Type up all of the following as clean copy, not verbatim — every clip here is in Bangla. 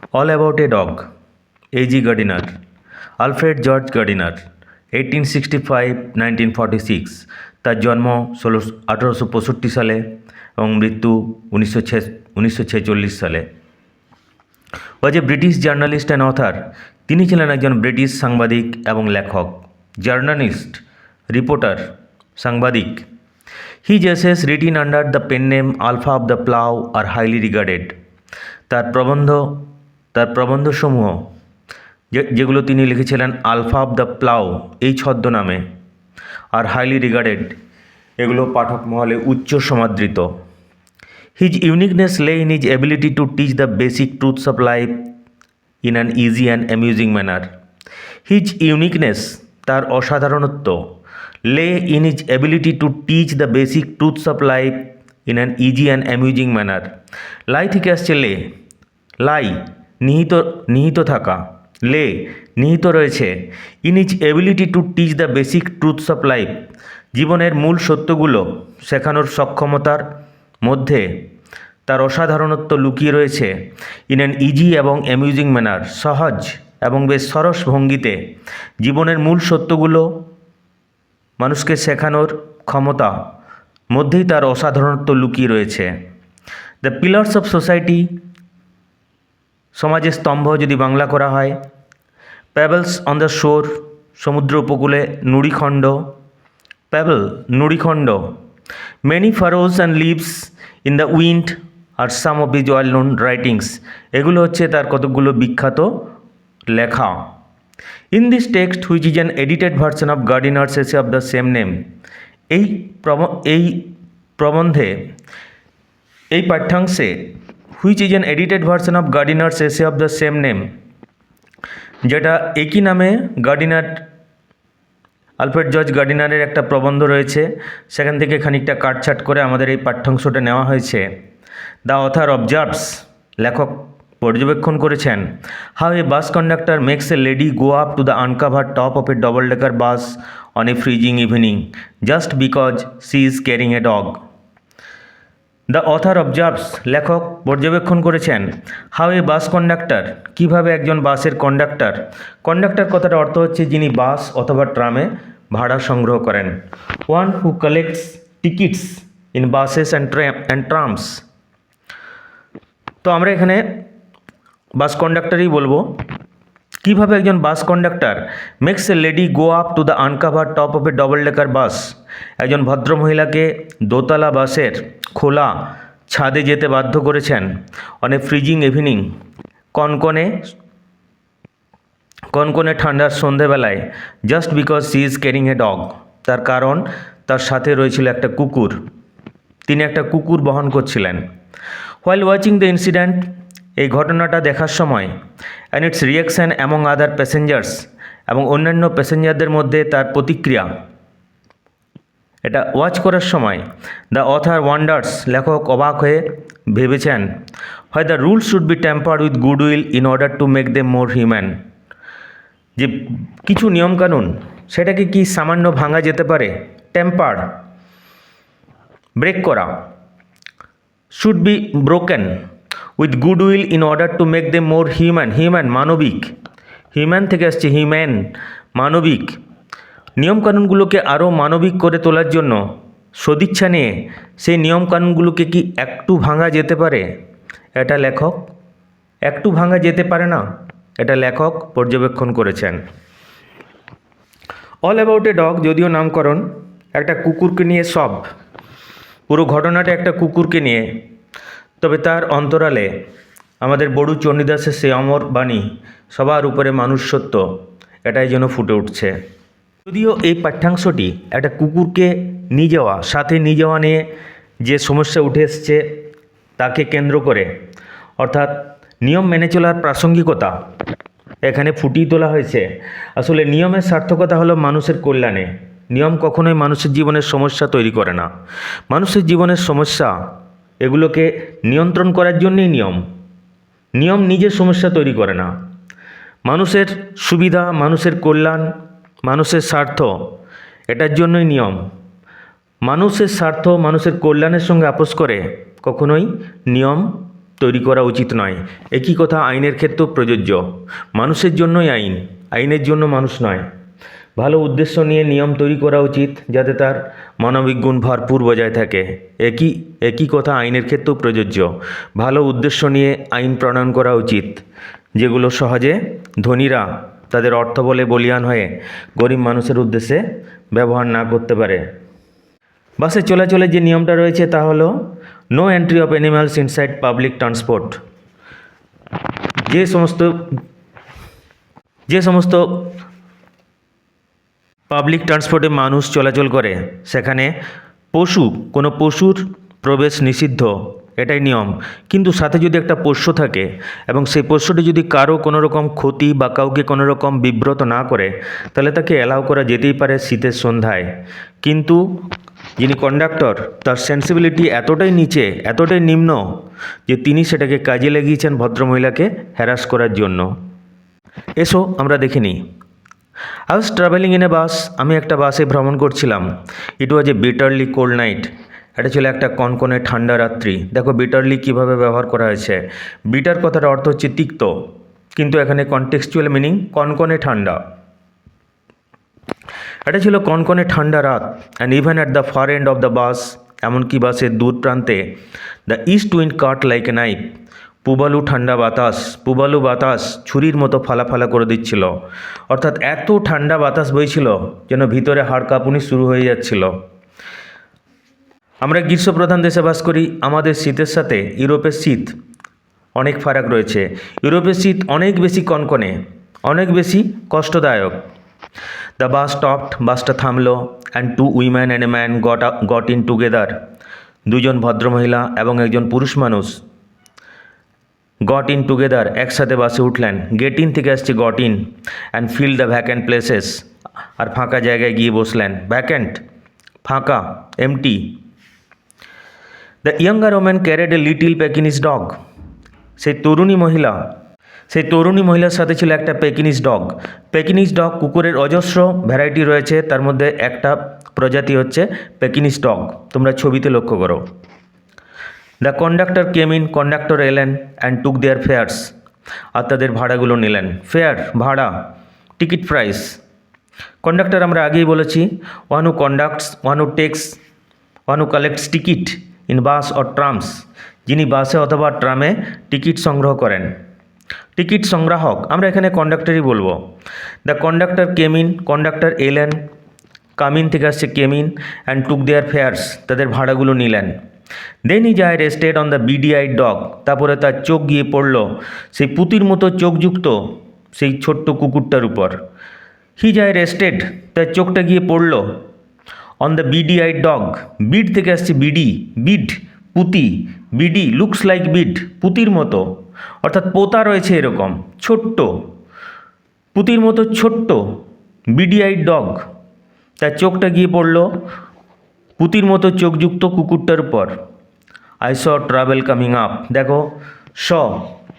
All About a Dog, A.G. Gardiner, Alfred George Gardiner, 1865-1946। তার জন্ম 1865 সালে এবং মৃত্যু 1946 সালে। Was a British journalist and author. তিনি ছিলেন একজন ব্রিটিশ সাংবাদিক এবং লেখক। জার্নালিস্ট, রিপোর্টার, সাংবাদিক। His essays written under the pen name alpha of the plough are highly regarded. তার প্রবন্ধসমূহ যেগুলো তিনি লিখেছিলেন আলফা অফ দ্য প্লাউ এই ছদ্মনামে আর হাইলি রিগার্ডেড, এগুলো পাঠক মহলে উচ্চ সমাদৃত। His uniqueness lay in his ability to teach the basic truths of life in an easy and amusing manner. His uniqueness, তার অসাধারণত্ব, lay in his ability to teach the basic truths of life in an easy and amusing manner. Lie থেকে আসছে লে, লাই নিহিত থাকা, লে নিহিত রয়েছে। In his ability to teach the basic truths of life, জীবনের মূল সত্যগুলো শেখানোর সক্ষমতার মধ্যে তার অসাধারণত্ব লুকিয়ে রয়েছে। ইন অ্যান ইজি এবং অ্যামিউজিং ম্যানার, সহজ এবং বেশ সরস ভঙ্গিতে জীবনের মূল সত্যগুলো মানুষকে শেখানোর ক্ষমতা মধ্যেই তার অসাধারণত্ব লুকিয়ে রয়েছে। দ্য পিলার্স অফ সোসাইটি, সমাজের স্তম্ভ যদি বাংলা করা হয়। প্যাবলস অন দ্য শোর, সমুদ্র উপকূলে নুড়িখণ্ড, প্যাবল নুড়িখণ্ড। Many furrows and leaves in the wind are some of his well known writings, এগুলো হচ্ছে তার কতকগুলো বিখ্যাত লেখা। In this text which is an edited version of Gardiner's essay of the same name, এই প্রবন্ধে, এই পাঠ্যাংশে which is an edited version of Gardiner's essay of the same name, যেটা একই নামে গার্ডিনার, আলফ্রেড জর্জ গার্ডিনারের একটা প্রবন্ধ রয়েছে, সেখান থেকে খানিকটা কাটছাট করে আমাদের এই পাঠ্যাংশটা নেওয়া হয়েছে। দ্য অথার অবজার্ভস, লেখক পর্যবেক্ষণ করেছেন, how a bus conductor makes a lady go up to the আনকাভার top of a double decker bus on a freezing evening just because she is carrying a dog. The author observes, লেখক পর্যবেক্ষণ করেছেন, হাউ এ বাস কন্ডাক্টর, কীভাবে একজন বাসের কন্ডাক্টর, কন্ডাক্টর কথাটার অর্থ হচ্ছে যিনি বাস অথবা ট্রামে ভাড়া সংগ্রহ করেন। One who collects tickets in buses and trams. তো আমরা এখানে বাস কন্ডাক্টরই বলবো। কীভাবে একজন bus conductor makes a lady go up to the আনকাভার top of a double decker bus, একজন ভদ্রমহিলাকে দোতলা বাসের খোলা ছাদে যেতে বাধ্য করেছেন। অন এ ফ্রিজিং ইভিনিং, কনকনে ঠান্ডার সন্ধেবেলায়। Just because she is carrying a dog, তার কারণ তার সাথে রয়েছিল একটা কুকুর, তিনি একটা কুকুর বহন করছিলেন। হোয়াইল ওয়াচিং দ্য ইনসিডেন্ট, এই ঘটনাটা দেখার সময়, and it's reaction among other passengers, এবং অন্যান্য প্যাসেঞ্জারদের মধ্যে তার প্রতিক্রিয়া, এটা ওয়াচ করার সময়। দ্য অথার ওয়ান্ডার্স, লেখক অবাক হয়ে ভেবেছেন, হয় the rules should be tempered with goodwill in order to make them more human, যে কিছু নিয়মকানুন সেটাকে কি সামান্য ভাঙা যেতে পারে, টেম্পার্ড, ব্রেক করা। Should be broken with goodwill in order to make them more human, human মানবিক, হিউম্যান থেকে আসছে হিউম্যান, মানবিক। নিয়মকানুনগুলোকে আরও মানবিক করে তোলার জন্য সদিচ্ছা নিয়ে সেই নিয়মকানুনগুলোকে কি একটু ভাঙা যেতে পারে, এটা লেখক, একটু ভাঙা যেতে পারে না, এটা লেখক পর্যবেক্ষণ করেছেন। অল অ্যাবাউট এ ডগ যদিও নামকরণ, একটা কুকুরকে নিয়ে সব, পুরো ঘটনাটা একটা কুকুরকে নিয়ে, তবে তার অন্তরালে আমাদের বড়ু চণ্ডীদাসের সেই অমর বাণী, সবার উপরে মানুষ সত্য, এটাই যেন ফুটে উঠছে। যদিও এই পাঠ্যাংশটি একটা কুকুরকে নিয়ে যাওয়া, সাথে নিয়ে যাওয়া নিয়ে যে সমস্যা উঠে এসছে তাকে কেন্দ্র করে, অর্থাৎ নিয়ম মেনে চলার প্রাসঙ্গিকতা এখানে ফুটিয়ে তোলা হয়েছে। আসলে নিয়মের সার্থকতা হলো মানুষের কল্যাণে। নিয়ম কখনোই মানুষের জীবনের সমস্যা তৈরি করে না। মানুষের জীবনের সমস্যা, এগুলোকে নিয়ন্ত্রণ করার জন্যই নিয়ম নিজের সমস্যা তৈরি করে না। মানুষের সুবিধা, মানুষের কল্যাণ, মানুষের স্বার্থ, এটার জন্যই নিয়ম। মানুষের স্বার্থ, মানুষের কল্যাণের সঙ্গে আপোস করে কখনোই নিয়ম তৈরি করা উচিত নয়। একই কথা আইনের ক্ষেত্রেও প্রযোজ্য। মানুষের জন্যই আইন, আইনের জন্য মানুষ নয়। ভালো উদ্দেশ্য নিয়ে নিয়ম তৈরি করা উচিত যাতে তার মানবিক গুণ ভরপুর বজায় থাকে। একই কথা আইনের ক্ষেত্রেও প্রযোজ্য। ভালো উদ্দেশ্য নিয়ে আইন প্রণয়ন করা উচিত যেগুলো সহজে ধনীরা তাদের অর্থ বলে বলীয়ান হয়ে গরিব মানুষের উদ্দেশ্যে ব্যবহার না করতে পারে। বাসে চলাচলে যে নিয়মটা রয়েছে তা হলো no entry of animals inside public transport. যে সমস্ত পাবলিক ট্রান্সপোর্টে মানুষ চলাচল করে সেখানে কোনো পশুর প্রবেশ নিষিদ্ধ, এটাই নিয়ম। কিন্তু সাথে যদি একটা পোষ্য থাকে এবং সেই পোষ্যটি যদি কারো কোনো রকম ক্ষতি বা কাউকে কোনো রকম বিব্রত না করে তাহলে তাকে অ্যালাউ করা যেতেই পারে শীতের সন্ধ্যায়। কিন্তু যিনি কন্ডাক্টর তার সেন্সিবিলিটি এতটাই নিচে, এতটাই নিম্ন যে তিনি সেটাকে কাজে লাগিয়েছেন ভদ্রমহিলাকে হ্যারাস করার জন্য। এসো আমরা দেখে নিই। I was travelling in a bus. আমি একটা বাসে ভ্রমণ করছিলাম। It was a bitterly cold night. এটা ছিল একটা কনকনে ঠান্ডা রাত্রি। দেখো বিটারলি কীভাবে ব্যবহার করা হয়েছে। বিটার কথার অর্থ হচ্ছে তিক্ত, কিন্তু এখানে কনটেক্সচুয়াল মিনিং কনকনে ঠান্ডা। এটা ছিল কনকনে ঠান্ডা রাত। And even at the far end of the bus, এমনকি বাসের দূর প্রান্তে, the east wind cut like a knife. পূবালু বাতাস ছুরির মতো ফালা করে দিচ্ছিল। অর্থাৎ এত ঠান্ডা বাতাস বইছিল যেন ভিতরে হাড় কাঁপুনি শুরু হয়ে যাচ্ছিল। আমরা গ্রীষ্মপ্রধান দেশে বাস করি। আমাদের শীতের সাথে ইউরোপের শীত অনেক ফারাক রয়েছে। ইউরোপের শীত অনেক বেশি কনকনে, অনেক বেশি কষ্টদায়ক। দ্য বাস স্টপড, বাসটা থামলো। And two woman and a man got in together. দুজন ভদ্রমহিলা এবং একজন পুরুষ মানুষ গট ইন টুগেদার, একসাথে বাসে উঠলেন। গেট ইন থেকে আসছে got in. And fill the vacant places, আর ফাঁকা জায়গায় গিয়ে বসলেন। ভ্যাকেন্ট, ফাঁকা, empty. The younger woman carried a little Pekinese dog. সেই তরুণী মহিলার সাথে ছিল একটা পেকিনিস ডগ। পেকিনিস ডগ কুকুরের অজস্র ভ্যারাইটি রয়েছে, তার মধ্যে একটা প্রজাতি হচ্ছে পেকিনিস ডগ। তোমরা ছবিতে লক্ষ্য করো। The conductor came in, conductor এলেন। অ্যান্ড টুক দেয়ার ফেয়ার্স, আর তাদের ভাড়াগুলো নিলেন। ফেয়ার, ভাড়া, টিকিট প্রাইস। কন্ডাক্টর আমরা আগেই বলেছি, one who conducts, one who text, one who collects ticket in bus or trams. যিনি বাসে অথবা ট্রামে টিকিট সংগ্রহ করেন। টিকিট সংগ্রাহক আমরা এখানে কন্ডাক্টরই বলবো। The conductor came in, conductor এলেন। কামিন থেকে আসছে came in. And took their fares, তাদের ভাড়াগুলো নিলেন। Then his eye rested on the beady eyed dog, তারপরে তার চোখ গিয়ে পড়ল সেই পুতির মতো চোখযুক্ত সেই ছোট্ট কুকুরটার উপর। হিজ আই রেস্টেড, তার চোখটা গিয়ে পড়ল on the beady eyed dog. Bead থেকে আসছে বিডি, বিড, পুতি। বিডি লুকস লাইক বিড, পুতির মতো, অর্থাৎ পোতা রয়েছে এরকম ছোট্ট, পুতির মতো ছোট্ট বিডি আইড ডগ। তার চোখটা গিয়ে পড়ল পুতির মতো চোখযুক্ত কুকুরটার উপর। I saw trouble coming up. দেখো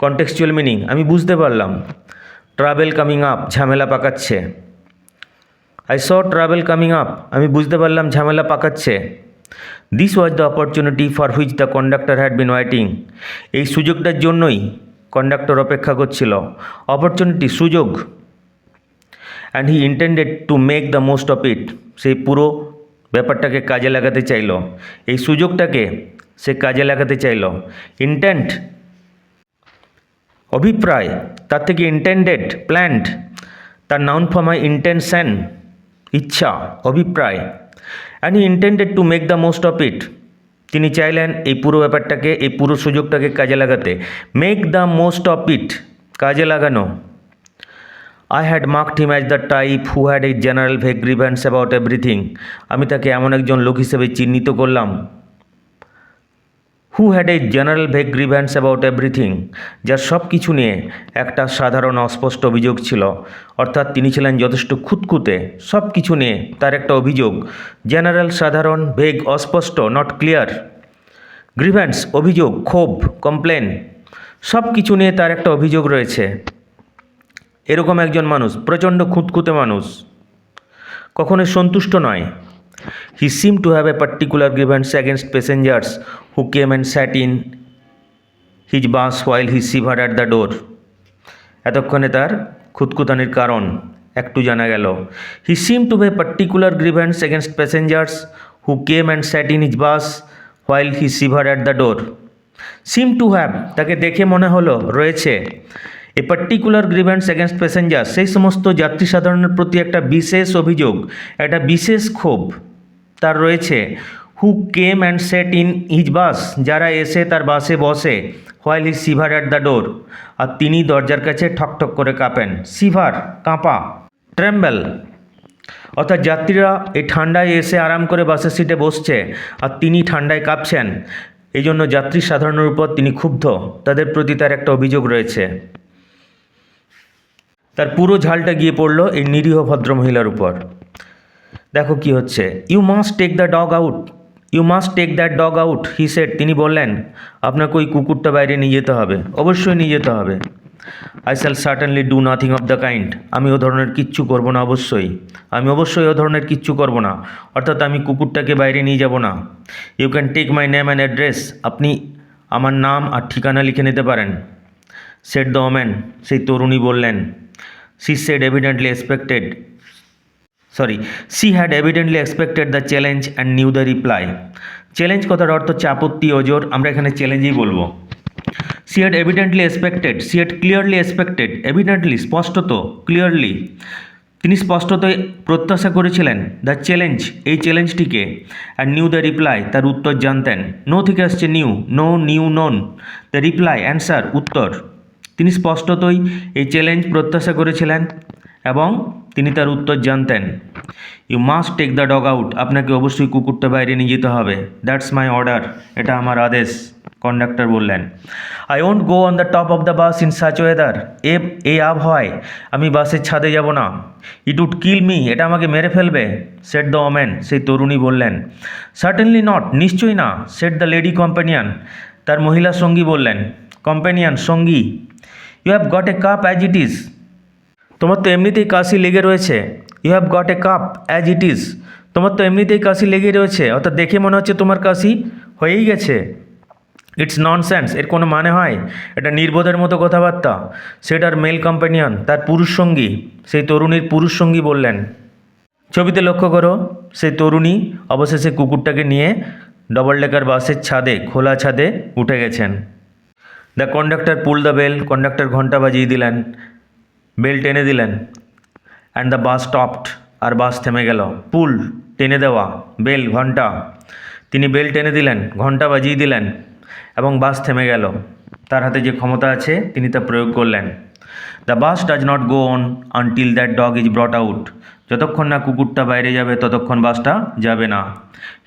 কন্টেক্সচুয়াল মিনিং আমি বুঝতে পারলাম। ট্রাভেল কামিং আপ, ঝামেলা পাকাচ্ছে। I saw trouble coming up, আমি বুঝতে পারলাম ঝামেলা পাকাচ্ছে। This was the opportunity for which the conductor had been waiting. এই সুযোগটার জন্যই কন্ডাক্টর অপেক্ষা করছিল। অপরচুনিটি, সুযোগ। And he intended to make the most of it. সেই পুরো ব্যাপারটাকে কাজে লাগাতে চাইল, এই সুযোগটাকে সে কাজে লাগাতে চাইল। ইন্টেন্ট, অভিপ্রায়, তার থেকে ইন্টেন্ডেড, প্ল্যান্ড, তার নাউন ফর্ম হয় ইন্টেনশন, ইচ্ছা, অভিপ্রায়। And he intended to make the most of ইট, তিনি চাইলেন এই পুরো ব্যাপারটাকে, এই পুরো সুযোগটাকে কাজে লাগাতে। মেক দ্য মোস্ট অফ ইট, কাজে লাগানো। I had marked him as the type who had a general vague grievance about everything. আমি তাকে এমন একজন লোক হিসেবে চিহ্নিত করলাম who had a general vague grievance about everything, যার সব কিছু নিয়ে একটা সাধারণ অস্পষ্ট অভিযোগ ছিল। অর্থাৎ তিনি ছিলেন যথেষ্ট খুঁতখুঁতে, সব কিছু নিয়ে তার একটা অভিযোগ। জেনারেল সাধারণ, ভেগ অস্পষ্ট, নট ক্লিয়ার। গ্রিভ্যান্স অভিযোগ, ক্ষোভ, কমপ্লেন, সব কিছু নিয়ে তার একটা অভিযোগ রয়েছে। এরকম একজন মানুষ, প্রচণ্ড খুঁতখুঁতে মানুষ, কখনোই সন্তুষ্ট নয়। He seem to have a particular grievance against passengers who came and sat in his bus while he shiver at the door. এতক্ষণে তার খুঁতখুতানির কারণ একটু জানা গেল। He seem to have particular grievance against passengers who came and sat in his bus while he shiver at the door. Seem to have, তাকে দেখে মনে হলো রয়েছে a particular grievance against passenger, সেই সমস্ত যাত্রী সাধারণের প্রতি একটা বিশেষ অভিযোগ, একটা বিশেষ ক্ষোভ তার রয়েছে। Who came and sat in his bus, যারা এসে তার বাসে বসে, while he shiver at the door, আর তিনি দরজার কাছে ঠকঠক করে কাঁপেন। শিভার, কাঁপা, ট্রেম্বেল, অর্থাৎ যাত্রীরা এই ঠান্ডায় এসে আরাম করে বাসের সিটে বসছে আর তিনি ঠান্ডায় কাঁপছেন, এই জন্য যাত্রী সাধারণের উপর তিনি ক্ষুব্ধ, তাদের প্রতি তার একটা অভিযোগ রয়েছে। তার পুরো ঝালটা গিয়ে পড়লো এই নিরীহ ভদ্রমহিলার উপর। দেখো কি হচ্ছে। You must take the dog out, you must take that dog out, he said, তিনি বললেন আপনাকে ওই কুকুরটা বাইরে নিয়ে যেতে হবে, অবশ্যই নিয়ে যেতে হবে। I shall certainly do nothing of the kind, আমি ও ধরনের কিচ্ছু করব না, আমি অবশ্যই ও ধরনের কিচ্ছু করব না, অর্থাৎ আমি কুকুরটাকে বাইরে নিয়ে যাব না। You can take my name and address, আপনি আমার নাম আর ঠিকানা লিখে নিতে পারেন। সেড দ্য ওম্যান, সেই তরুণী বললেন। She had evidently expected the challenge and knew the reply. Challenge কথার অর্থ হচ্ছে আপত্তি, ওজোর, আমরা এখানে চ্যালেঞ্জই বলবো। She had evidently expected, she had clearly expected, evidently স্পষ্টত, clearly তিনি স্পষ্টতই প্রত্যাশা করেছিলেন দ্য চ্যালেঞ্জ, এই চ্যালেঞ্জটিকে, আর নিউ দ্য রিপ্লাই, তার উত্তর জানতেন। নো থেকে আসছে knew, know, knew, known, the reply, answer, উত্তর। তিনি স্পষ্টতই এই চ্যালেঞ্জ প্রত্যাশা করেছিলেন এবং তিনি তার উত্তর জানতেন। You must take the dog out, আপনাকে অবশ্যই কুকুরটা বাইরে নিয়ে যেতে হবে। দ্যাটস মাই অর্ডার, এটা আমার আদেশ, কন্ডাক্টর বললেন। I won't go on the top of the bus in such weather, এই আবহাওয়ায় আমি বাসের ছাদে যাব না। ইট উড কিল মি, এটা আমাকে মেরে ফেলবে। সেড দ্য ওম্যান, সেই তরুণী বললেন। সার্টেনলি নট, নিশ্চয়ই না। সেড দ্য লেডি কম্প্যানিয়ন, তার মহিলা সঙ্গী বললেন। কম্প্যানিয়ন, সঙ্গী। You have got a cough as it is, তোমার তো এমনিতেই কাশি লেগে রয়েছে। You have got a cough as it is, তোমার তো এমনিতেই কাশি লেগে রয়েছে, অর্থাৎ দেখে মনে হচ্ছে তোমার কাশি হয়েই গেছে। ইটস ননসেন্স, এর কোনো মানে হয়? এটা নির্বোধের মতো কথাবার্তা। সেটার মেল কম্প্যানিয়ন, তার পুরুষ সঙ্গী, সেই তরুণীর পুরুষ সঙ্গী বললেন। ছবিতে লক্ষ্য করো, সেই তরুণী অবশেষে কুকুরটাকে নিয়ে ডবল ডেকার বাসের ছাদে, খোলা ছাদে উঠে গেছেন। The conductor pull the bell, conductor ঘন্টা বাজিয়ে দিলেন, বেল টেনে দিলেন। অ্যান্ড দ্য বাস স্টপড, আর বাস থেমে গেল। পুল, টেনে দেওয়া, বেল, ঘন্টা, তিনি বেল টেনে দিলেন, ঘন্টা বাজিয়ে দিলেন এবং বাস থেমে গেল। তার হাতে যে ক্ষমতা আছে তিনি তা প্রয়োগ করলেন। The bus does not go on until that dog is brought out, যতক্ষণ না কুকুরটা বাইরে যাবে ততক্ষণ বাসটা যাবে না।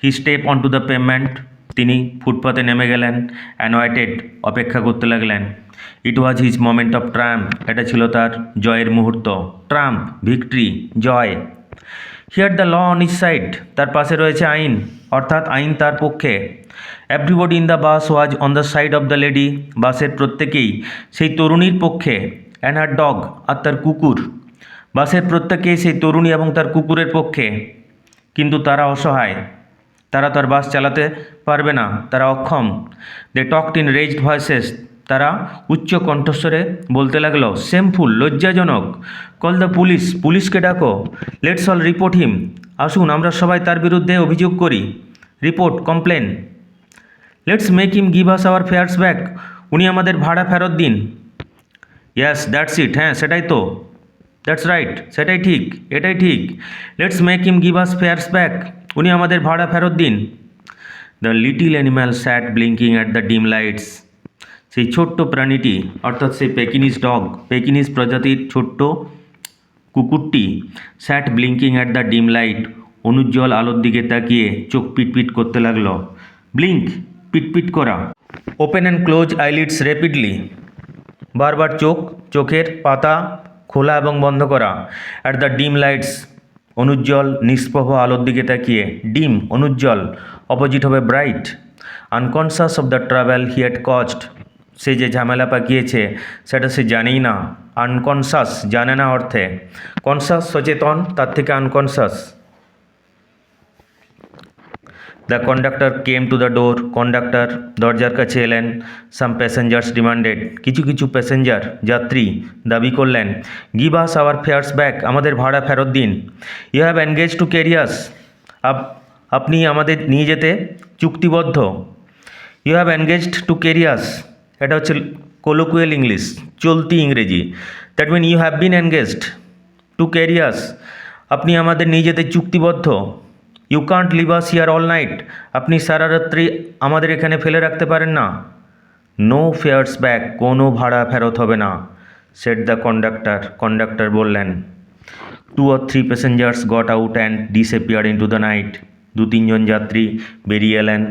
He step on to the pavement, তিনি ফুটপাতে নেমে গেলেন। অ্যান্ড ওয়েটেড, অপেক্ষা করতে লাগলেন। It was his moment of triumph, এটা ছিল তার জয়ের মুহূর্ত। ট্রাম্প, ভিক্টরি, জয়। Here the law on his side, তার পাশে রয়েছে আইন, অর্থাৎ আইন তার পক্ষে। Everybody in the bus was on the side of the lady, বাসের প্রত্যেকেই সেই তরুণীর পক্ষে। অ্যান্ড হার ডগ, আর তার কুকুর, বাসের প্রত্যেকেই সেই তরুণী এবং তার কুকুরের পক্ষে। কিন্তু তারা অসহায়, তারা তার বাস চালাতে পারবে না, তারা অক্ষম। দে টকড ইন রেজড ভয়েসেস, তারা উচ্চ কণ্ঠস্বরে বলতে লাগলো। শেমফুল, লজ্জাজনক। কল দ্য পুলিশ, পুলিশকে ডাকো। লেটস অল রিপোর্ট হিম, আসুন আমরা সবাই তার বিরুদ্ধে অভিযোগ করি। Report, complain. Let's make him give us our fares back, উনি আমাদের ভাড়া ফেরত দিন। ইয়াস, দ্যাটস ইট, হ্যাঁ সেটাই তো, দ্যাটস রাইট, সেটাই ঠিক, এটাই ঠিক। Let's make him give us fares back, উনি আমাদের ভাড়া ফেরত দিন। The little animal sat blinking at the dim lights, সেই ছোট্ট প্রাণীটি, অর্থাৎ সেই পেকিনিজ ডগ, পেকিনিজ প্রজাতির ছোট্ট কুকুরটি, sat blinking at the dim light, অনুজ্জ্বল আলোর দিকে তাকিয়ে চোখ পিটপিট করতে লাগলো। ব্লিঙ্ক, পিটপিট করা। Open and close eyelids rapidly, বারবার চোখের পাতা খোলা এবং বন্ধ করা। অ্যাট দ্য ডিম লাইটস, অনুজ্জ্বল নিষ্প্রভ আলোর দিকে তাকিয়ে। ডিম, অনুজ্জ্বল, অপোজিট হবে bright. Unconscious of the trouble he had caused, সে যে ঝামেলা পাকিয়েছে সেটা সে জানেই না। আনকনসাস, জানে না অর্থে। কনসাস, সচেতন, তার থেকে unconscious. The conductor came to the door, conductor দরজার কাছে এলেন। সাম প্যাসেঞ্জার্স ডিমান্ডেড, কিছু কিছু প্যাসেঞ্জার যাত্রী দাবি করলেন, give us our fares back, আমাদের ভাড়া ফেরত দিন। You have engage to carry us, আপনি আমাদের নিয়ে যেতে চুক্তিবদ্ধ। You have engaged to carry us, এটা হচ্ছে কোলোকুয়াল ইংলিশ, চলতি ইংরেজি। That mean you have been engaged to carry us, আপনি আমাদের নিয়ে যেতে চুক্তিবদ্ধ। You can't leave us here all night, আপনি সারা রাত্রি আমাদের এখানে ফেলে রাখতে পারেন না। নো ফেয়ার্স ব্যাক, কোনো ভাড়া ফেরত হবে না, সেড দ্য কন্ডাক্টর, কন্ডাক্টর বললেন। 2 or 3 passengers got out and disappeared into the night, 2-3 জন যাত্রী বেরিয়ে এলেন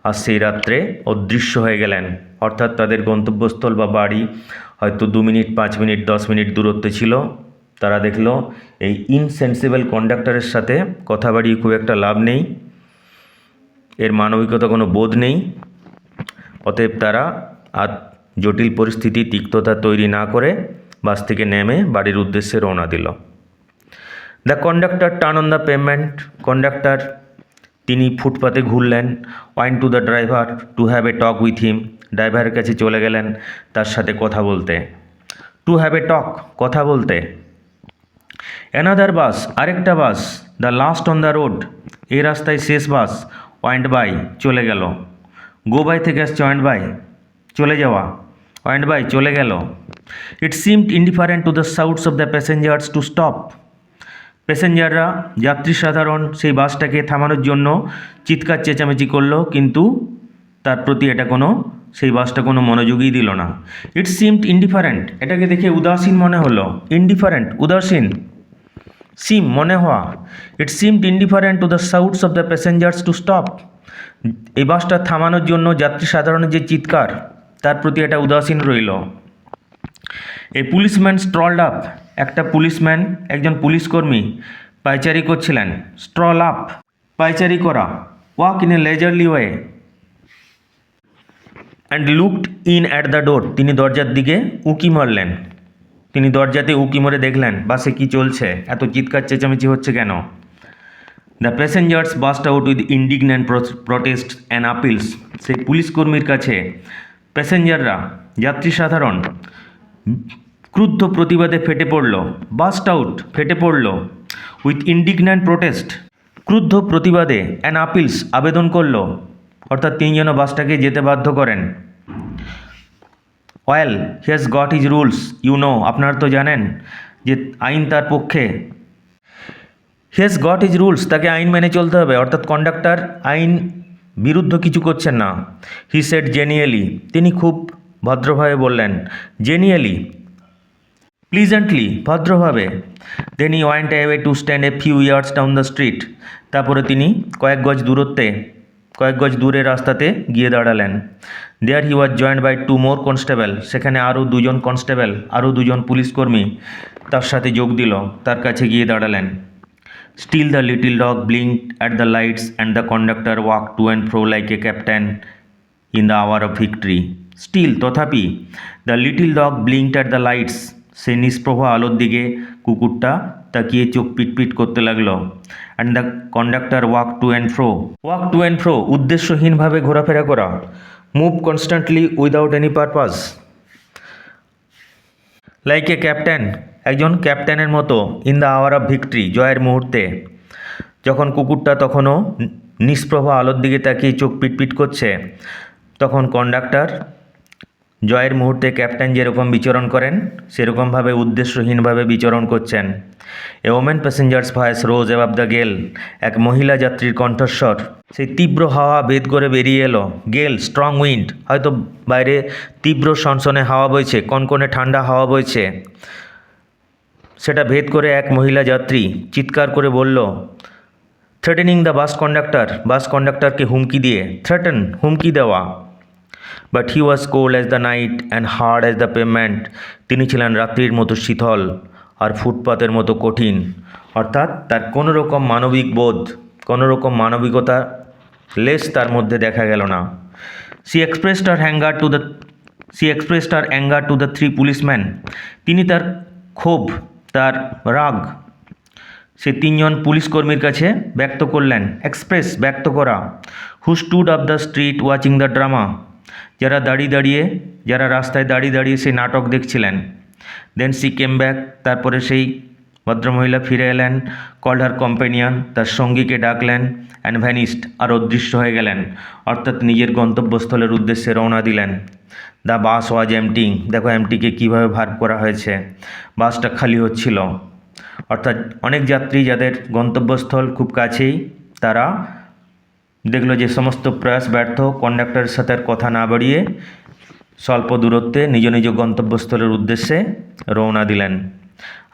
আর সেই রাত্রে অদৃশ্য হয়ে গেলেন। অর্থাৎ তাদের গন্তব্যস্থল বা বাড়ি হয়তো 2 মিনিট, 5 মিনিট, 10 মিনিট দূরত্বে ছিল। তারা দেখলো এই ইনসেন্সিবল কন্ডাক্টরের সাথে কথা বাড়িয়ে খুব একটা লাভ নেই, এর মানবিকতা কোনো বোধ নেই। অতএব তারা আর জটিল পরিস্থিতি তিক্ততা তৈরি না করে বাস থেকে নেমে বাড়ির উদ্দেশ্যে রওনা দিল। The conductor turn on the pavement, conductor তিনি ফুটপাতে ঘুরলেন। Went to the driver to have a talk with him, ড্রাইভারের কাছে চলে গেলেন তার সাথে কথা বলতে। টু হ্যাভ এ টক, কথা বলতে। অ্যানাদার বাস, আরেকটা bus, the last on the road, এই রাস্তায় শেষ বাস। ওয়েন্ট বাই, চলে গেল। গো বাই থেকে আসছে ওয়েন্ট বাই, চলে যাওয়া। ওয়েন্ট বাই, চলে গেল। It seemed indifferent to the shouts of the passengers to stop, প্যাসেঞ্জাররা, যাত্রী সাধারণ সেই বাসটাকে থামানোর জন্য চিৎকার চেঁচামেচি করলো, কিন্তু তার প্রতি এটা কোনো, সেই বাসটা কোনো মনোযোগই দিল না। ইট সিমড ইনডিফারেন্ট, এটাকে দেখে উদাসীন মনে হলো। ইনডিফারেন্ট, উদাসীন। সিম, মনে হওয়া। It seemed indifferent to the shouts of the passengers to stop, এই বাসটা থামানোর জন্য যাত্রী সাধারণের যে চিৎকার তার প্রতি এটা উদাসীন রইল। এ পুলিশম্যান স্ট্রলড আপ, একটা পুলিশম্যান, একজন পুলিশকর্মী পায়চারি করছিলেন। স্ট্রল আপ, পায়চারি করা। Walk in a লেজারলি way and looked in at the ডোর, তিনি দরজার দিকে উঁকি মারলেন। তিনি দরজাতে উঁকি মারে দেখলেন বাসে কি চলছে, এত চিৎকার চেঁচামেচি হচ্ছে কেন। The passengers burst out with indignant protest and appeals, সেই পুলিশকর্মীর কাছে প্যাসেঞ্জাররা, যাত্রী সাধারণ ক্রুদ্ধ প্রতিবাদে ফেটে পড়ল। বাস্ট আউট, ফেটে পড়ল। উইথ ইন্ডিগন্যান্ট প্রোটেস্ট, ক্রুদ্ধ প্রতিবাদে, অ্যান্ড আপিলস, আবেদন করল, অর্থাৎ তিনি যেন বাসটাকে যেতে বাধ্য করেন। Well he has got his rules, you know, আপনারা তো জানেন যে আইন তার পক্ষে। He has got his rules, তাকে আইন মেনে চলতে হবে, অর্থাৎ কন্ডাক্টর আইন বিরুদ্ধ কিছু করছেন না। হি সেড জেনিয়ালি, তিনি খুব ভদ্রভাবে বললেন। জেনিয়ালি, প্লিজেন্টলি, ভদ্রভাবে। Then he went away to stand a few yards down the street, তারপরে তিনি কয়েক গজ দূরে রাস্তাতে গিয়ে দাঁড়ালেন। There he was joined by 2 more constable, সেখানে আরও 2 জন কনস্টেবল, আরও 2 জন পুলিশকর্মী তার সাথে যোগ দিল, তার কাছে গিয়ে দাঁড়ালেন। Still the little dog blinked at the lights and the conductor walk to and fro like a captain in the hour of victory. Still, তথাপি, the little dog blinked at the lights, সেই নিষ্প্রভ আলোর দিকে কুকুরটা তাকিয়ে চোখ পিটপিট করতে লাগলো। And the conductor walk to and fro, উদ্দেশ্যহীনভাবে ঘোরাফেরা করা। Move constantly without any purpose, like a captain, একজন ক্যাপ্টেনের মতো। In the hour of victory, জয়ের মুহূর্তে। যখন কুকুরটা তখনও নিষ্প্রভ আলোর দিকে তাকিয়ে চোখ পিটপিট করছে, তখন কন্ডাক্টর জয়ের মুহূর্তে ক্যাপ্টেন যেরকম বিচরণ করেন সেরকমভাবে উদ্দেশ্যহীনভাবে বিচরণ করছেন। A women passenger's voice rose above the gale, এক মহিলা যাত্রীর কণ্ঠস্বর সেই তীব্র হাওয়া ভেদ করে বেরিয়ে এলো। গেল, স্ট্রং উইন্ড, হয়তো বাইরে তীব্র সনসনে হাওয়া বইছে, কনকনে ঠান্ডা হাওয়া বইছে, সেটা ভেদ করে এক মহিলা যাত্রী চিৎকার করে বলল, থ্রেটেনিং দ্য বাস কন্ডাক্টরকে হুমকি দিয়ে, থ্রেটেন, হুমকি দেওয়া। But he was cold as the night and hard as the payment, তিনি ছিলেন রাত্রির মতো শীতল আর ফুটপাতের মতো কঠিন। অর্থাৎ তার কোনো রকম মানবিক বোধ, কোনো রকম মানবিকতা লেস তার মধ্যে দেখা গেল না। She expressed her anger to the 3 policeman, তিনি তার ক্ষোভ, তার রাগ সে 3 জন পুলিশকর্মীর কাছে ব্যক্ত করলেন। এক্সপ্রেস, ব্যক্ত করা। হু stood of the street watching the drama, যারা রাস্তায় দাঁড়িয়ে দাঁড়িয়ে সেই নাটক দেখছিলেন। দেন সি কেম ব্যাক, তারপরে সেই ভদ্রমহিলা ফিরে এলেন। কল্ড হার কম্পেনিয়ন, তার সঙ্গীকে ডাকলেন। অ্যান্ড ভ্যানিস্ট, আর অদৃশ্য হয়ে গেলেন, অর্থাৎ নিজের গন্তব্যস্থলের উদ্দেশ্যে রওনা দিলেন। দ্য বাস ওয়াজ এমটিং, দেখো এমটিকে কীভাবে ভার্ব করা হয়েছে, বাসটা খালি হচ্ছিল, অর্থাৎ অনেক যাত্রী যাদের গন্তব্যস্থল খুব কাছেই, তারা দেখলো যে সমস্ত প্রয়াস ব্যর্থ, কন্ডাক্টরের সাথে আর কথা না বাড়িয়ে স্বল্প দূরত্বে নিজ নিজ গন্তব্যস্থলের উদ্দেশ্যে রওনা দিলেন।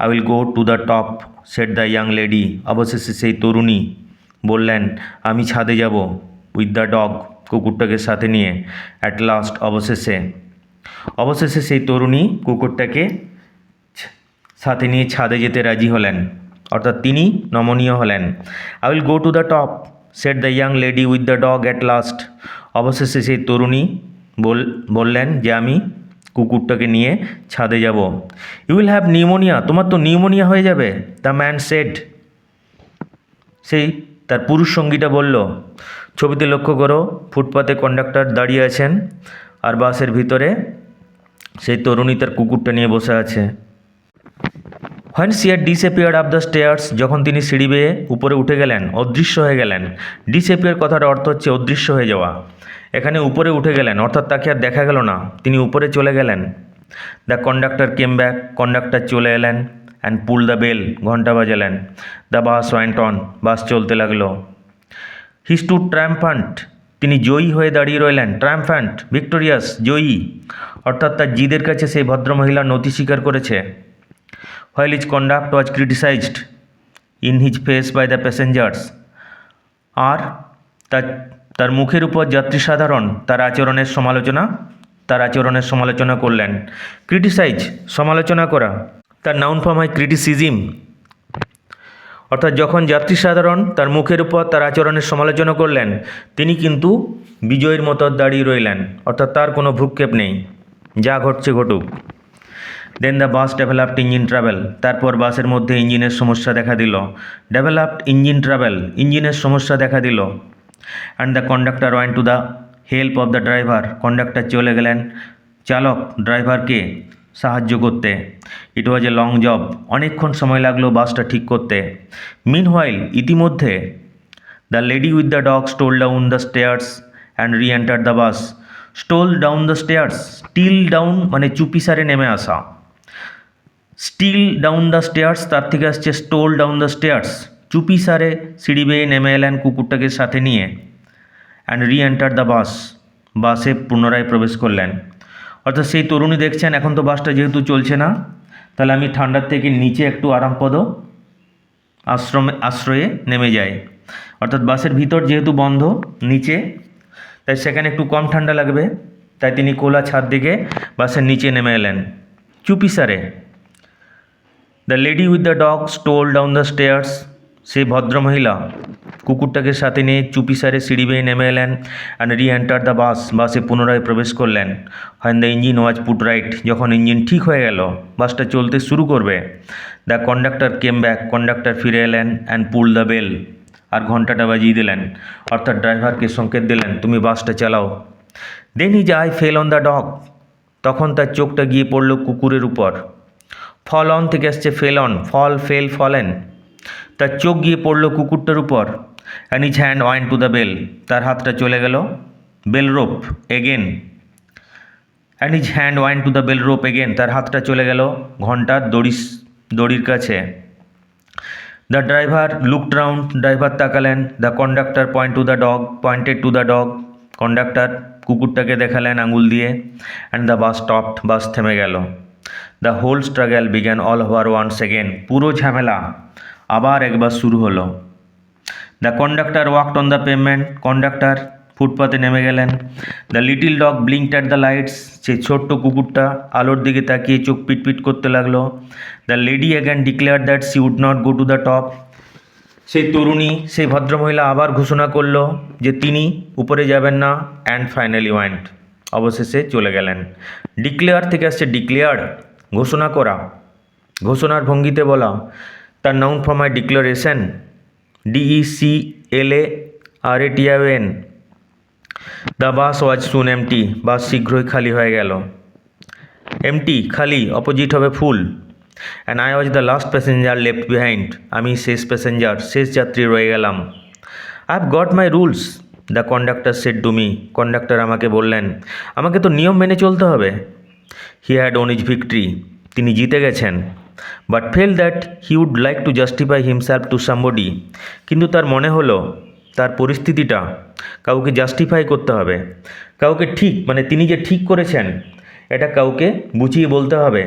I will go to the top said the young lady, অবশেষে সেই তরুণী বললেন আমি ছাদে যাব। উইথ দ্য ডগ, কুকুরটাকে সাথে নিয়ে। অ্যাট লাস্ট, অবশেষে সেই তরুণী কুকুরটাকে সাথে নিয়ে ছাদে যেতে রাজি হলেন, অর্থাৎ তিনি নমনীয় হলেন। I will go to the top said the young lady with the dog at last, অবশেষে সেই তরুণী বললেন যে আমি কুকুরটাকে নিয়ে ছাদে যাব। ইউ উইল হ্যাভ নিউমোনিয়া, তোমার তো নিউমোনিয়া হয়ে যাবে। দ্য ম্যান সেড, সেই তার পুরুষ সঙ্গীটা বলল। ছবিতে লক্ষ্য করো, ফুটপাতে কন্ডাক্টর দাঁড়িয়ে আছেন, আর বাসের ভিতরে সেই তরুণী তার কুকুরটা নিয়ে বসে আছে। When she had disappeared up the stairs, যখন তিনি সিঁড়ি বেয়ে উপরে উঠে গেলেন, অদৃশ্য হয়ে গেলেন। ডিসঅ্যাপিয়ার কথার অর্থ হচ্ছে অদৃশ্য হয়ে যাওয়া। এখানে উপরে উঠে গেলেন, অর্থাৎ তাকে আর দেখা গেল না, তিনি উপরে চলে গেলেন। The conductor came back, conductor চলে এলেন। অ্যান্ড পুল দ্য বেল, ঘণ্টা বাজালেন। দ্য বাস ওয়েন্ট অন, বাস চলতে লাগলো। হি স্টুড ট্রায়াম্ফ্যান্ট, তিনি জয়ী হয়ে দাঁড়িয়ে রইলেন। ট্রায়াম্ফ্যান্ট, ভিক্টোরিয়াস, জয়ী, অর্থাৎ তার জিদের কাছে সেই ভদ্রমহিলা নতি স্বীকার করেছে। While his conduct was criticized in his face by the passengers, আর তার মুখের উপর যাত্রী সাধারণ তার আচরণের সমালোচনা করলেন। ক্রিটিসাইজ, সমালোচনা করা, তার নাউন ফর্ম হয় ক্রিটিসিজম, অর্থাৎ যখন যাত্রী সাধারণ তার মুখের উপর তার আচরণের সমালোচনা করলেন, তিনি কিন্তু বিজয়ীর মতো দাঁড়িয়ে রইলেন, অর্থাৎ তার কোনো ভ্রুক্ষেপ নেই, যা ঘটছে ঘটুক। Then the bus developed engine trouble, তারপর বাসের মধ্যে ইঞ্জিনের সমস্যা দেখা দিল। ডেভেলপড ইঞ্জিন ট্রাভেল, ইঞ্জিনের সমস্যা দেখা দিল। And the conductor went to the help of the driver, conductor চলে গেলেন চালক ড্রাইভারকে সাহায্য করতে। ইট ওয়াজ এ লং জব, অনেকক্ষণ সময় লাগলো বাসটা ঠিক করতে। মিনহোয়াইল, ইতিমধ্যে, the lady with the dog stole down the stairs and re enter the bus. Stole down the stairs, still down মানে চুপিসারে নেমে আসা। স্টিল ডাউন দ্য স্টেয়ার্স তার থেকে আসছে স্টোল ডাউন দ্য স্টেয়ার্স, চুপিসারে সিঁড়ি বেয়ে নেমে এলেন কুকুরটাকে সাথে নিয়ে। অ্যান্ড রি এন্টার দ্য বাস, বাসে পুনরায় প্রবেশ করলেন। অর্থাৎ সেই তরুণী দেখছেন এখন তো বাসটা যেহেতু চলছে না, তাহলে আমি ঠান্ডার থেকে নিচে একটু আরামপদ আশ্রয়ে নেমে যাই। অর্থাৎ বাসের ভিতর যেহেতু বন্ধ, নিচে, তাই সেখানে একটু কম ঠান্ডা লাগবে, তাই তিনি খোলা ছাদ দিকে বাসের নিচে নেমে এলেন চুপিসারে। The lady with the dog stole down the stairs, সেই ভদ্রমহিলা কুকুরটাকে সাথে নিয়ে চুপিসারে সিঁড়ি বেয়ে নেমে এলেন। অ্যান্ড রি এন্টার দ্য বাস, বাসে পুনরায় প্রবেশ করলেন। When the engine was put right, যখন ইঞ্জিন ঠিক হয়ে গেল, বাসটা চলতে শুরু করবে। The conductor came back, conductor ফিরে এলেন। অ্যান্ড পুল দ্য বেল, আর ঘণ্টাটা বাজিয়ে দিলেন, অর্থাৎ ড্রাইভারকে সংকেত দিলেন তুমি বাসটা চালাও। Then his eye fell on the dog, তখন তার চোখটা গিয়ে পড়ল কুকুরের উপর। ফল অন থেকে আসছে fell on, fall, fell, fallen, তার চোখ গিয়ে পড়ল কুকুরটার উপর। And his hand went to the bell, তার হাতটা চলে গেল bell rope again. And his hand went to the bell rope again, তার হাতটা চলে গেল ঘণ্টার দড়ির কাছে। The driver looked round, driver তাকালেন। The conductor pointed to the dog, conductor কুকুরটাকে দেখালেন আঙুল দিয়ে। And the bus stopped, bus থেমে গেল। The whole struggle began all over once again, পুরো ঝামেলা আবার একবার শুরু হলো। The conductor walked on the pavement, conductor ফুটপাতে নেমে গেলেন। The little dog blinked at the lights, সেই ছোট্ট কুকুরটা আলোর দিকে তাকিয়ে চোখ পিটপিট করতে লাগলো। The lady again declare that she would not go to the top, সেই তরুণী, সেই ভদ্রমহিলা আবার ঘোষণা করলো যে তিনি উপরে যাবেন না। অ্যান্ড ফাইনালি ওয়েন্ট, অবশেষে চলে গেলেন। ডিক্লেয়ার থেকে আসছে ডিক্লেয়ার্ড, ঘোষণা করা, ঘোষণার ভঙ্গিতে বলা। তার নাউন ফর্ম হয় declaration, DECLARATION, the bus was soon empty, বাস শীঘ্রই খালি হয়ে গেল। এমটি খালি, অপোজিট হবে full. And I was the last passenger left behind, আমি শেষ প্যাসেঞ্জার, শেষ যাত্রী রয়ে গেলাম। I have got my rules, the conductor said to me, conductor আমাকে বললেন, আমাকে তো নিয়ম মেনে চলতে হবে। He had won his victory, তিনি জিতে গেছেন। But felt that he would like to justify himself to somebody, কিন্তু তার মনে হলো তার পরিস্থিতিটা কাউকে জাস্টিফাই করতে হবে, কাউকে ঠিক মানে তিনি যে ঠিক করেছেন এটা কাউকে বুঝিয়ে বলতে হবে,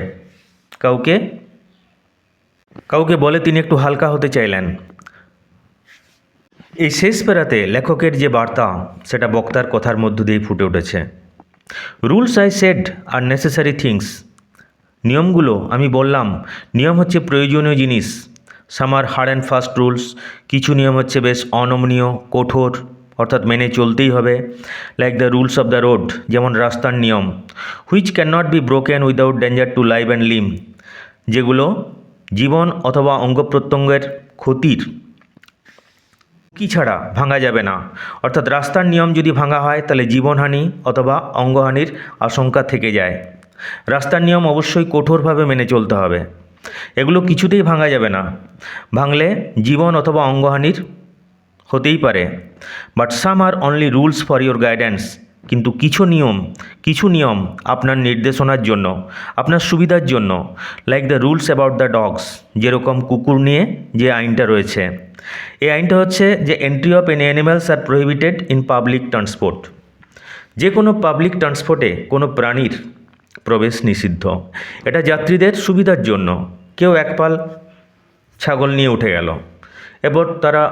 কাউকে বলে তিনি একটু হালকা হতে চাইলেন। এই শেষ পেরাতে লেখকের যে বার্তা সেটা বক্তার কথার মধ্য দিয়েই ফুটে উঠেছে। Rules I said R necessary things, নিয়মগুলো আমি বললাম, নিয়ম হচ্ছে প্রয়োজনীয় জিনিস। সাম আর হার্ড অ্যান্ড ফাস্ট রুলস, কিছু নিয়ম হচ্ছে বেশ অনমনীয়, কঠোর, অর্থাৎ মেনে চলতেই হবে। Like the rules of the road, যেমন রাস্তার নিয়ম। Which can not be broken without danger to life and limb, যেগুলো জীবন অথবা অঙ্গ প্রত্যঙ্গের ক্ষতির কি ছাড়া ভাঙা যাবে না। অর্থাৎ রাস্তার নিয়ম যদি ভাঙা হয় তাহলে জীবনহানি অথবা অঙ্গহানির আশঙ্কা থেকে যায়। রাস্তার নিয়ম অবশ্যই কঠোরভাবে মেনে চলতে হবে, এগুলো কিছুতেই ভাঙা যাবে না, ভাঙলে জীবন অথবা অঙ্গহানির হতেই পারে। But some are only rules for your guidance, কিন্তু কিছু নিয়ম আপনার নির্দেশনার জন্য, আপনার সুবিধার জন্য। Like the rules about the dogs, যেরকম কুকুর নিয়ে যে আইনটা রয়েছে, এই আইনটা হচ্ছে যে entry of any animals are prohibited in public transport, যে কোনো পাবলিক ট্রান্সপোর্টে কোনো প্রাণীর প্রবেশ নিষিদ্ধ। এটা যাত্রীদের সুবিধার জন্য। কেউ একপাল ছাগল নিয়ে উঠে গেল, এবার তারা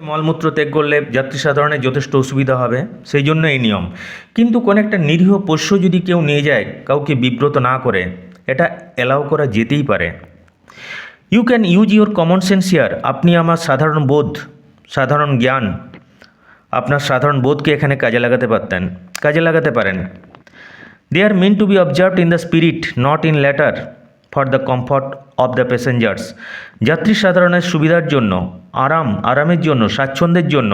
মলমূত্র ত্যাগ করলে যাত্রী সাধারণের যথেষ্ট অসুবিধা হবে, সেই জন্য এই নিয়ম। কিন্তু কোনো একটা নিরীহ পোষ্য যদি কেউ নিয়ে যায় কাউকে বিব্রত না করে, এটা অ্যালাউ করা যেতেই পারে। You can use your common sense here, আপনি আমার সাধারণ বোধ, সাধারণ জ্ঞান, আপনার সাধারণ বোধকে এখানে কাজে লাগাতে পারেন। They are meant to be observed in the spirit not in letter for the comfort of the passengers, যাত্রী সাধারণের সুবিধার জন্য, আরামের জন্য, স্বাচ্ছন্দ্যের জন্য।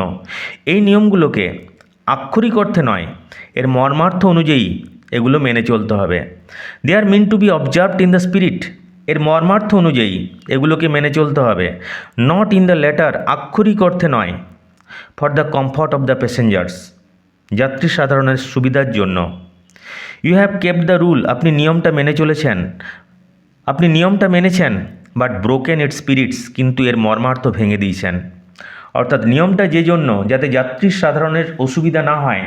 এই নিয়মগুলোকে আক্ষরিক অর্থে নয়, এর মর্মার্থ অনুযায়ী এগুলো মেনে চলতে হবে। They are meant to be observed in the spirit, এর মর্মার্থ অনুযায়ী এগুলোকে মেনে চলতে হবে। নট ইন দ্য লেটার, আক্ষরিক অর্থে নয়। For the comfort of the passengers, যাত্রী সাধারণের সুবিধার জন্য। You have kept the rule, আপনি নিয়মটা মেনেছেন, বাট ব্রোকেন ইটস স্পিরিটস, কিন্তু এর মর্মার্থ ভেঙে দিয়েছেন। অর্থাৎ নিয়মটা যে জন্য যাতে যাত্রী সাধারণের অসুবিধা না হয়,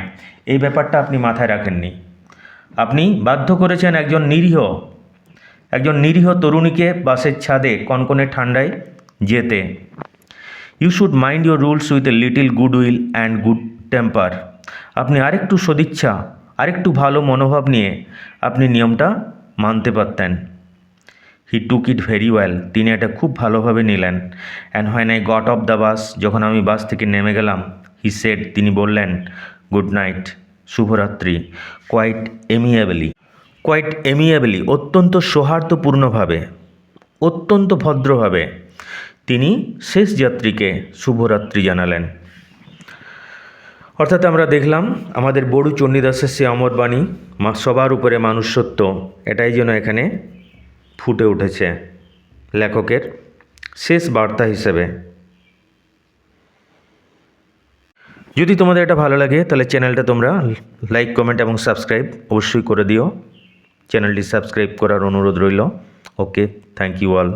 এই ব্যাপারটা আপনি মাথায় রাখেননি। আপনি বাধ্য করেছেন একজন নিরীহ তরুণীকে বাসের ছাদে কনকনে ঠান্ডায় যেতে। You should mind your rules with a little good will and good temper, আপনি আরেকটু সদিচ্ছা, আরেকটু ভালো মনোভাব নিয়ে আপনি নিয়মটা মানতে পারতেন। হি টুক ইট ভেরি ওয়েল, তিনি এটা খুব ভালোভাবে নিলেন। And when I got off the বাস, যখন আমি বাস থেকে নেমে গেলাম, হি সেড, তিনি বললেন, গুড নাইট, শুভরাত্রি। কোয়াইট এমিয়েবলি, অত্যন্ত সৌহার্দ্যপূর্ণভাবে, অত্যন্ত ভদ্রভাবে তিনি শেষ যাত্রীকে শুভরাত্রি জানালেন। অর্থাৎ আমরা দেখলাম আমাদের বড়ু চণ্ডীদাসের সে অমর বাণী, সবার উপরে মানুষ সত্য, এটাই যেন এখানে ফুটে উঠেছে লেখকের শেষ বার্তা হিসেবে। যদি তোমাদের এটা ভালো লাগে তাহলে চ্যানেলটা তোমরা লাইক, কমেন্ট এবং সাবস্ক্রাইব অবশ্যই করে দিও। চ্যানেলটি সাবস্ক্রাইব করার অনুরোধ রইল। ওকে, থ্যাংক ইউ অল।